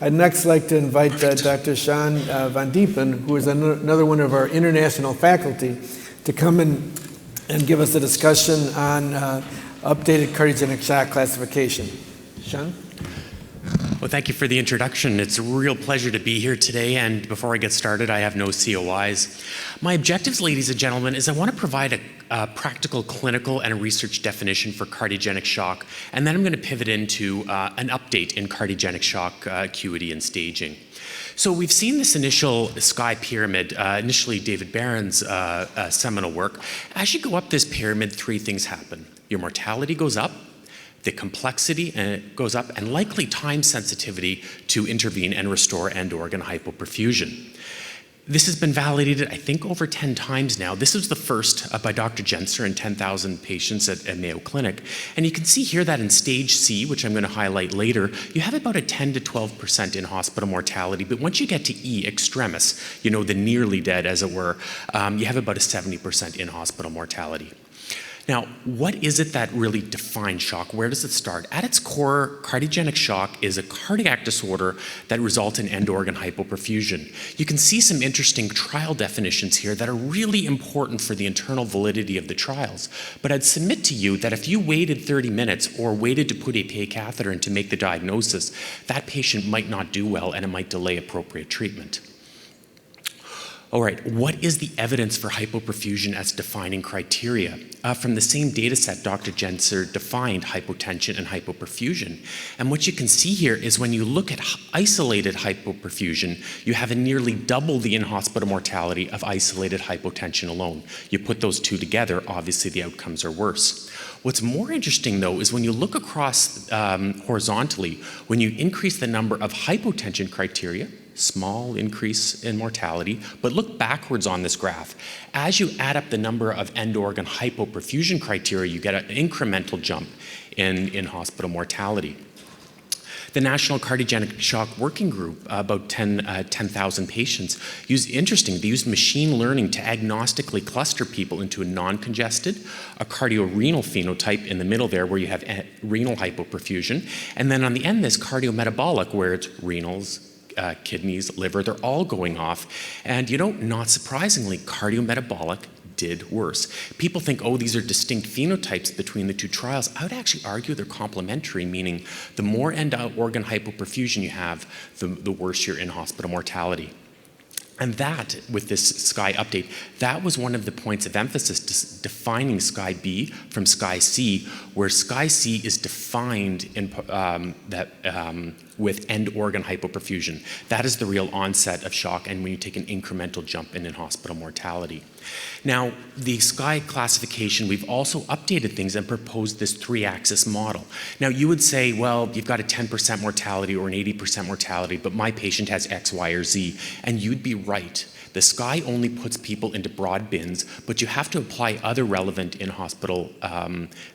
I'd next like to invite Dr. Sean van Diepen, who is another one of our international faculty, to come in and give us a discussion on updated cardiogenic shock classification. Sean? Well, thank you for the introduction. It's a real pleasure to be here today, and before I get started, I have no COIs. My objectives, ladies and gentlemen, is I want to provide a practical, clinical, and a research definition for cardiogenic shock, and then I'm going to pivot into an update in cardiogenic shock acuity and staging. So we've seen this initial SKY pyramid, initially David Barron's seminal work. As you go up this pyramid, three things happen. Your mortality goes up, the complexity goes up, and likely time sensitivity to intervene and restore end organ hypoperfusion. This has been validated, I think, over 10 times now. This was the first by Dr. Jenser in 10,000 patients at Mayo Clinic. And you can see here that in stage C, which I'm going to highlight later, you have about a 10 to 12% in-hospital mortality. But once you get to E, extremis, the nearly dead, as it were, you have about a 70% in-hospital mortality. Now, what is it that really defines shock? Where does it start? At its core, cardiogenic shock is a cardiac disorder that results in end organ hypoperfusion. You can see some interesting trial definitions here that are really important for the internal validity of the trials. But I'd submit to you that if you waited 30 minutes or waited to put a PA catheter in to make the diagnosis, that patient might not do well and it might delay appropriate treatment. All right, what is the evidence for hypoperfusion as defining criteria? From the same data set, Dr. Jenser defined hypotension and hypoperfusion. And what you can see here is when you look at isolated hypoperfusion, you have a nearly double the in-hospital mortality of isolated hypotension alone. You put those two together, obviously the outcomes are worse. What's more interesting, though, is when you look across horizontally, when you increase the number of hypotension criteria, small increase in mortality, but look backwards on this graph. As you add up the number of end organ hypoperfusion criteria, you get an incremental jump in hospital mortality. The National Cardiogenic Shock Working Group, about 10,000 patients, they used machine learning to agnostically cluster people into a non-congested, a cardiorenal phenotype in the middle there where you have renal hypoperfusion, and then on the end this cardiometabolic where it's renals, kidneys, liver, they're all going off. And not surprisingly, cardiometabolic did worse. People think, oh, these are distinct phenotypes between the two trials. I would actually argue they're complementary, meaning the more end organ hypoperfusion you have, the worse your in-hospital mortality. And that, with this SKY update, that was one of the points of emphasis defining SKY B from SKY C, where SKY C is defined in, with end organ hypoperfusion. That is the real onset of shock and when you take an incremental jump in hospital mortality. Now, the SKY classification, we've also updated things and proposed this 3-axis model. Now, you would say, well, you've got a 10% mortality or an 80% mortality, but my patient has X, Y, or Z, and you'd be right. The SKY only puts people into broad bins, but you have to apply other relevant in-hospital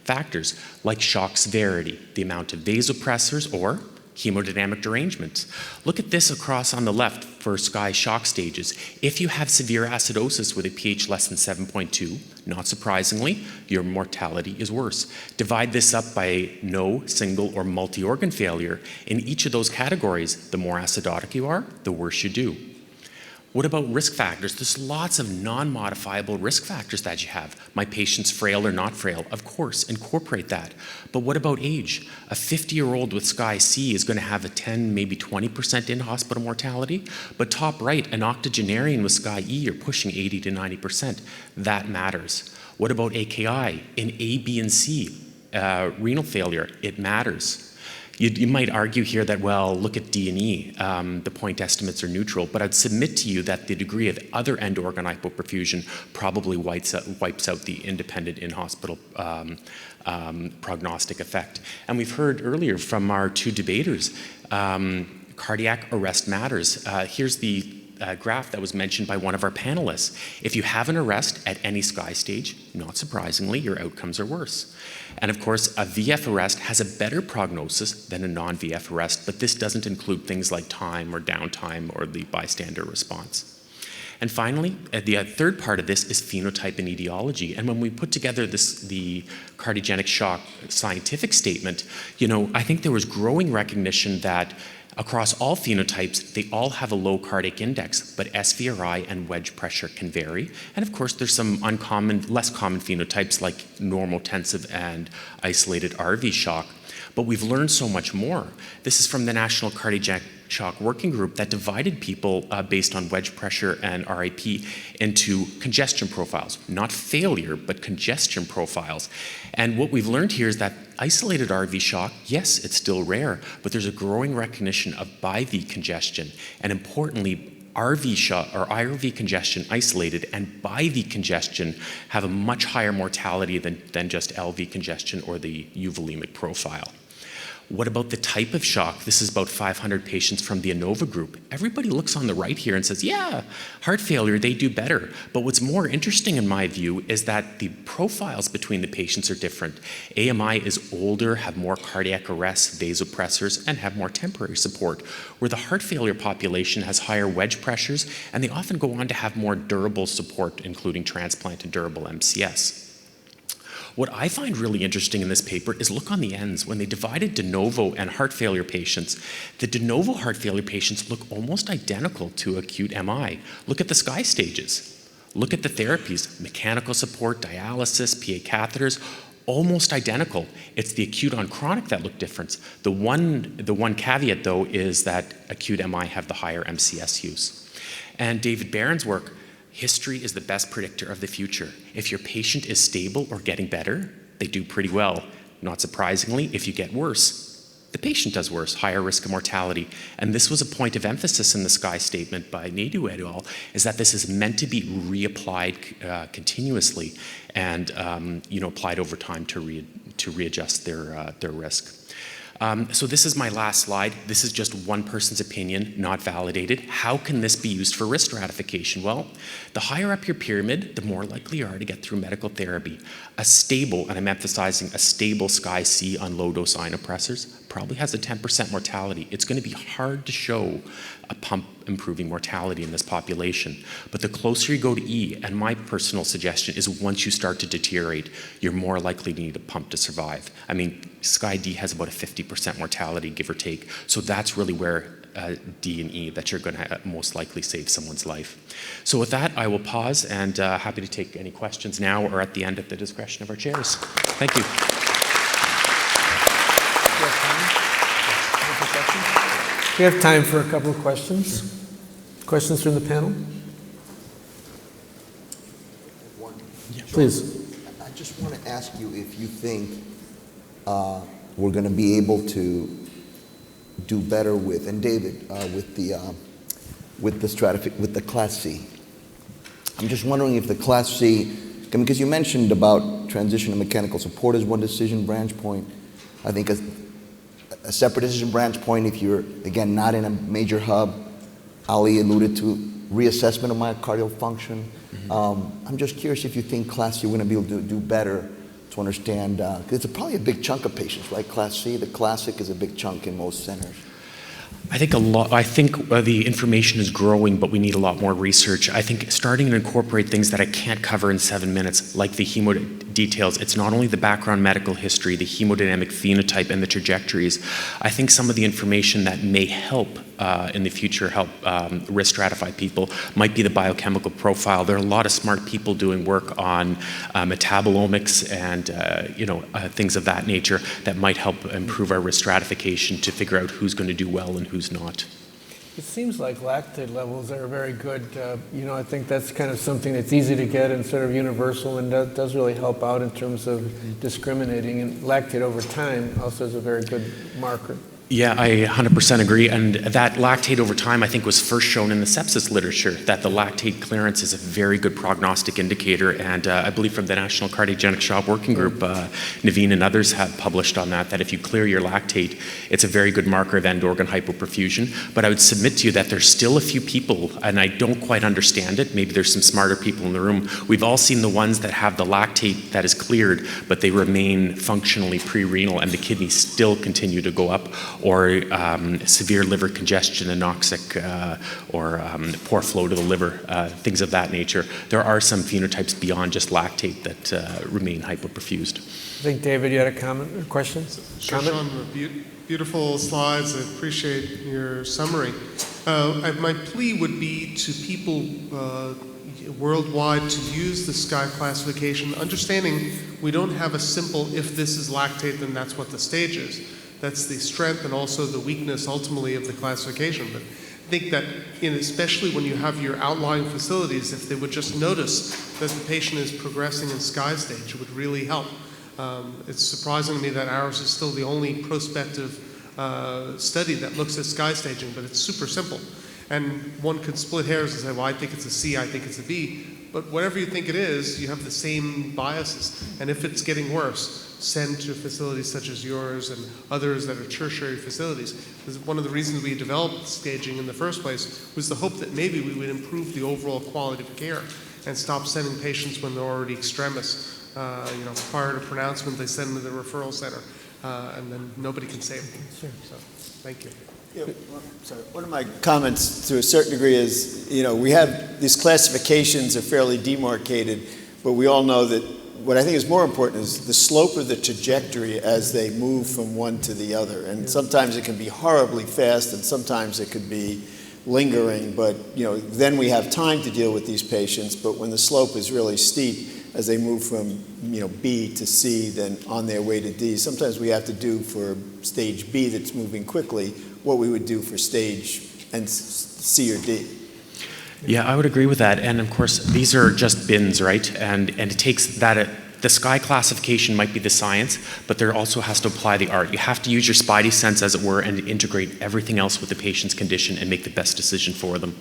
factors like shock severity, the amount of vasopressors, or hemodynamic derangements. Look at this across on the left for SKY shock stages. If you have severe acidosis with a pH less than 7.2, not surprisingly, your mortality is worse. Divide this up by no, single, or multi-organ failure. In each of those categories, the more acidotic you are, the worse you do. What about risk factors? There's lots of non-modifiable risk factors that you have. My patient's frail or not frail. Of course, incorporate that. But what about age? A 50-year-old with SKY C is going to have a 10, maybe 20% in-hospital mortality. But top right, an octogenarian with SKY E, you're pushing 80 to 90%. That matters. What about AKI? In A, B, and C, renal failure, it matters. You might argue here that, well, look at D and E, the point estimates are neutral, but I'd submit to you that the degree of other end organ hypoperfusion probably wipes out the independent in-hospital prognostic effect. And we've heard earlier from our two debaters, cardiac arrest matters. Here's the graph that was mentioned by one of our panelists. If you have an arrest at any SKY stage, not surprisingly, your outcomes are worse. And of course, a VF arrest has a better prognosis than a non-VF arrest, but this doesn't include things like time or downtime or the bystander response. And finally, the third part of this is phenotype and etiology. And when we put together the cardiogenic shock scientific statement, I think there was growing recognition that Across all phenotypes, they all have a low cardiac index, but SVRI and wedge pressure can vary. And of course, there's some less common phenotypes like normotensive and isolated RV shock. But we've learned so much more. This is from the National Cardiogenic Shock Working Group that divided people based on wedge pressure and RIP into congestion profiles. Not failure, but congestion profiles. And what we've learned here is that isolated RV shock, yes, it's still rare, but there's a growing recognition of bi-V congestion. And importantly, RV shock or IRV congestion isolated and bi-V congestion have a much higher mortality than just LV congestion or the euvolemic profile. What about the type of shock? This is about 500 patients from the ANOVA group. Everybody looks on the right here and says, yeah, heart failure, they do better. But what's more interesting in my view is that the profiles between the patients are different. AMI is older, have more cardiac arrests, vasopressors, and have more temporary support, where the heart failure population has higher wedge pressures, and they often go on to have more durable support, including transplant and durable MCS. What I find really interesting in this paper is look on the ends. When they divided de novo and heart failure patients, the de novo heart failure patients look almost identical to acute MI. Look at the SKY stages. Look at the therapies, mechanical support, dialysis, PA catheters, almost identical. It's the acute on chronic that look different. The one caveat though is that acute MI have the higher MCS use. And David Barron's work, history is the best predictor of the future. If your patient is stable or getting better, they do pretty well. Not surprisingly, if you get worse, the patient does worse, higher risk of mortality. And this was a point of emphasis in the SKY statement by Naidu et al., is that this is meant to be reapplied continuously and applied over time to readjust their risk. So this is my last slide. This is just one person's opinion, not validated. How can this be used for risk stratification? Well, the higher up your pyramid, the more likely you are to get through medical therapy. A stable, and I'm emphasizing a stable SKY-C on low-dose inopressors, probably has a 10% mortality. It's going to be hard to show a pump improving mortality in this population. But the closer you go to E, and my personal suggestion is once you start to deteriorate, you're more likely to need a pump to survive. I mean, SKY-D has about a 50% mortality, give or take. So that's really where D and E that you're going to most likely save someone's life. So with that, I will pause and happy to take any questions now or at the end at the discretion of our chairs. Thank you. We have time for a couple of questions. Questions from the panel? One. Please. I just want to ask you if you think we're going to be able to do better with, and David, with the Class C. I'm just wondering if the Class C, because you mentioned about transition to mechanical support as one decision branch point. I think a separate decision branch point if you're, again, not in a major hub. Ali alluded to reassessment of myocardial function. Mm-hmm. I'm just curious if you think Class C, we're going to be able to do better to understand, because it's probably a big chunk of patients, right? Class C, the classic is a big chunk in most centers. I think the information is growing, but we need a lot more research. I think starting to incorporate things that I can't cover in 7 minutes, like the details. It's not only the background medical history, the hemodynamic phenotype, and the trajectories. I think some of the information that may help in the future help risk stratify people might be the biochemical profile. There are a lot of smart people doing work on metabolomics and things of that nature that might help improve our risk stratification to figure out who's going to do well and who's not. It seems like lactate levels are very good. I think that's kind of something that's easy to get and sort of universal and does really help out in terms of discriminating. And lactate over time also is a very good marker. Yeah, I 100% agree. And that lactate over time, I think, was first shown in the sepsis literature, that the lactate clearance is a very good prognostic indicator. And I believe from the National Cardiogenic Shock Working Group, Naveen and others have published on that if you clear your lactate, it's a very good marker of end organ hypoperfusion. But I would submit to you that there's still a few people, and I don't quite understand it, maybe there's some smarter people in the room. We've all seen the ones that have the lactate that is cleared, but they remain functionally pre-renal and the kidneys still continue to go up, or severe liver congestion, anoxic, or poor flow to the liver, things of that nature. There are some phenotypes beyond just lactate that remain hypoperfused. I think, David, you had a comment or question? Sure, comment? Sean, Beautiful slides. I appreciate your summary. My plea would be to people worldwide to use the SCI classification, understanding we don't have a simple, if this is lactate, then that's what the stage is. That's the strength and also the weakness ultimately of the classification. But I think that, especially when you have your outlying facilities, if they would just notice that the patient is progressing in SCI stage, it would really help. It's surprising to me that ours is still the only prospective study that looks at SCI staging, but it's super simple. And one could split hairs and say, well, I think it's a C, I think it's a B. But whatever you think it is, you have the same biases. And if it's getting worse, send to facilities such as yours and others that are tertiary facilities. Because one of the reasons we developed staging in the first place was the hope that maybe we would improve the overall quality of care and stop sending patients when they're already extremis. Prior to pronouncement, they send them to the referral center, and then nobody can save them. Sure. So, thank you. Yeah, sorry. One of my comments to a certain degree is, we have these classifications are fairly demarcated, but we all know that what I think is more important is the slope of the trajectory as they move from one to the other. And sometimes it can be horribly fast, and sometimes it could be lingering, but then we have time to deal with these patients. But when the slope is really steep, as they move from B to C, then on their way to D, sometimes we have to do for stage B that's moving quickly what we would do for stage C or D. Yeah, I would agree with that. And of course, these are just bins, right? And it takes that. The SCI classification might be the science, but there also has to apply the art. You have to use your spidey sense, as it were, and integrate everything else with the patient's condition and make the best decision for them.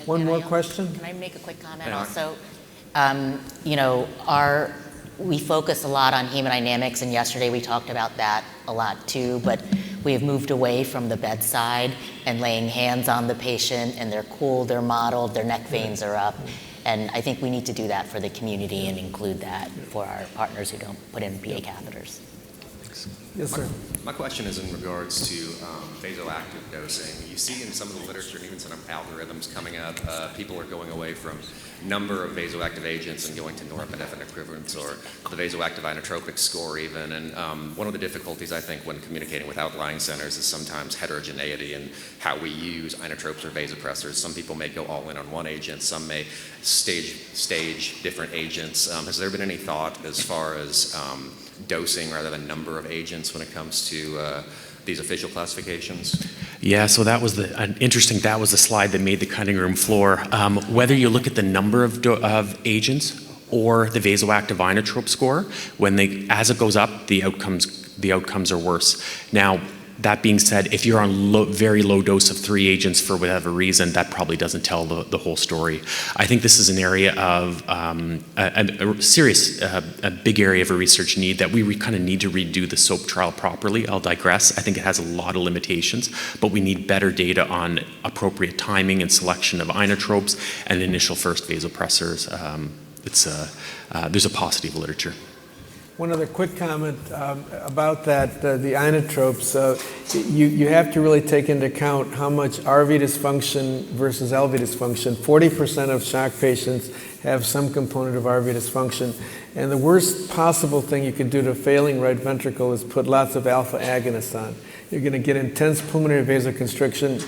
One more question? Can I make a quick comment also? We focus a lot on hemodynamics, and yesterday we talked about that a lot too, but we have moved away from the bedside and laying hands on the patient, and they're cool, they're modeled, their neck veins are up. And I think we need to do that for the community and include that for our partners who don't put in PA catheters. Yes, sir. My question is in regards to vasoactive dosing. You see in some of the literature, and even some algorithms coming up, people are going away from number of vasoactive agents and going to norepinephrine equivalents, or the vasoactive inotropic score even. And one of the difficulties, I think, when communicating with outlying centers is sometimes heterogeneity in how we use inotropes or vasopressors. Some people may go all in on one agent, some may stage different agents. Has there been any thought as far as dosing rather than number of agents when it comes to these official classifications? Yeah, so that was that was the slide that made the cutting room floor. Whether you look at the number of agents or the vasoactive inotrope score, as it goes up, the outcomes are worse. Now, that being said, if you're on very low dose of 3 agents for whatever reason, that probably doesn't tell the whole story. I think this is an area of a big area of a research need that we kind of need to redo the SOAP trial properly. I'll digress. I think it has a lot of limitations, but we need better data on appropriate timing and selection of inotropes and initial first vasopressors. There's a paucity of literature. One other quick comment about that, the inotropes. You have to really take into account how much RV dysfunction versus LV dysfunction. 40% of shock patients have some component of RV dysfunction. And the worst possible thing you can do to a failing right ventricle is put lots of alpha agonists on. You're going to get intense pulmonary vasoconstriction.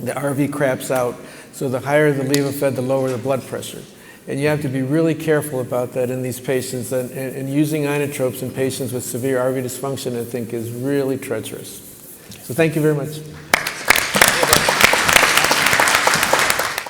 The RV craps out. So the higher the levofed, the lower the blood pressure. And you have to be really careful about that in these patients. And using inotropes in patients with severe RV dysfunction, I think, is really treacherous. So thank you very much.